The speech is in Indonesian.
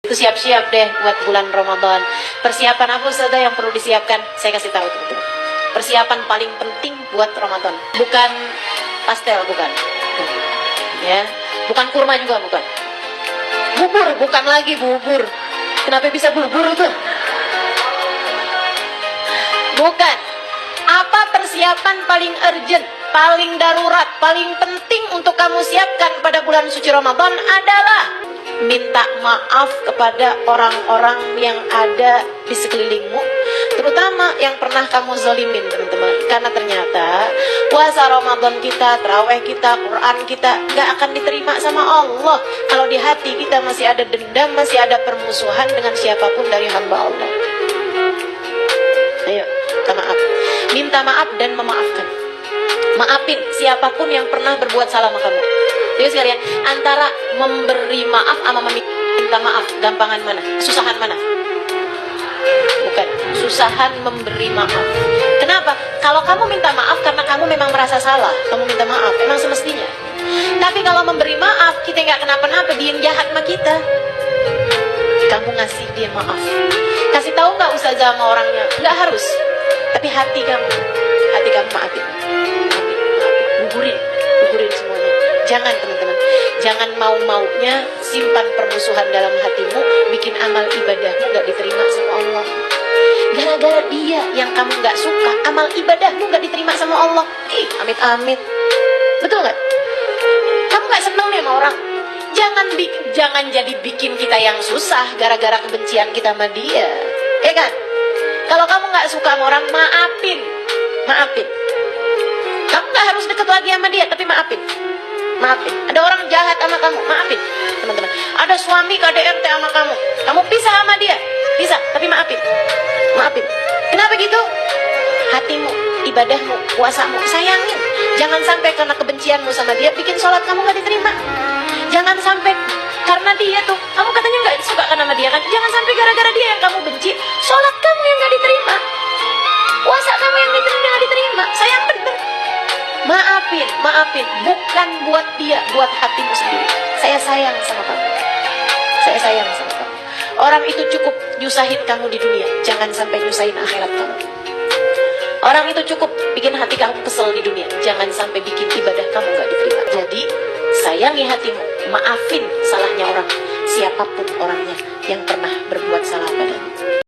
Itu siap-siap deh buat bulan Ramadan. Persiapan apa Ustazah yang perlu disiapkan? Saya kasih tahu teman-teman. Persiapan paling penting buat Ramadan. Bukan pastel, bukan. Ya, bukan kurma juga, bukan. Bubur, bukan lagi bubur. Kenapa bisa bubur tuh? Bukan. Apa persiapan paling urgent, paling darurat, paling penting untuk kamu siapkan pada bulan suci Ramadan adalah minta maaf kepada orang-orang yang ada di sekelilingmu, terutama yang pernah kamu zalimin, teman-teman. Karena ternyata puasa Ramadan kita, tarawih kita, Quran kita gak akan diterima sama Allah kalau di hati kita masih ada dendam, masih ada permusuhan dengan siapapun dari hamba Allah. Ayo, minta maaf. Minta maaf dan memaafkan. Maafin siapapun yang pernah berbuat salah sama kamu. Jadi sekalian, antara memberi maaf sama meminta maaf, gampangan mana? Susahan mana? Bukan, susahan memberi maaf. Kenapa? Kalau kamu minta maaf karena kamu memang merasa salah, kamu minta maaf, emang semestinya. Tapi kalau memberi maaf, kita nggak kenapa-napa, dia yang jahat sama kita. Kamu ngasih dia maaf. Kasih tahu nggak Ustazah sama orangnya? Nggak harus. Tapi hati kamu maafin. Gugurin semuanya. Jangan teman-teman, jangan mau-maunya simpan permusuhan dalam hatimu, bikin amal ibadahmu gak diterima sama Allah. Gara-gara dia yang kamu gak suka, amal ibadahmu gak diterima sama Allah. Amit-amit. Betul gak? Kamu gak seneng nih sama orang. Jangan jadi bikin kita yang susah gara-gara kebencian kita sama dia. Ya kan? Kalau kamu gak suka sama orang, maafin. Kamu gak harus deket lagi sama dia, tapi maafin. Ada orang jahat sama kamu, maafin, teman-teman. Ada suami KDRT sama kamu pisah sama dia, tapi maafin. Kenapa gitu? Hatimu, ibadahmu, puasamu, sayangin. Jangan sampai karena kebencianmu sama dia bikin sholat kamu gak diterima. Jangan sampai karena dia tuh, kamu katanya gak suka kan sama dia kan? Jangan sampai gara-gara dia yang kamu benci, sholat kamu yang gak diterima, puasa kamu yang gak diterima. Sayang bener. Maafin, bukan buat dia, buat hatimu sendiri. Saya sayang sama kamu. Orang itu cukup nyusahin kamu di dunia, jangan sampai nyusahin akhirat kamu. Orang itu cukup bikin hati kamu kesel di dunia, jangan sampai bikin ibadah kamu gak diterima. Jadi, sayangi hatimu, maafin salahnya orang, siapapun orangnya yang pernah berbuat salah padamu.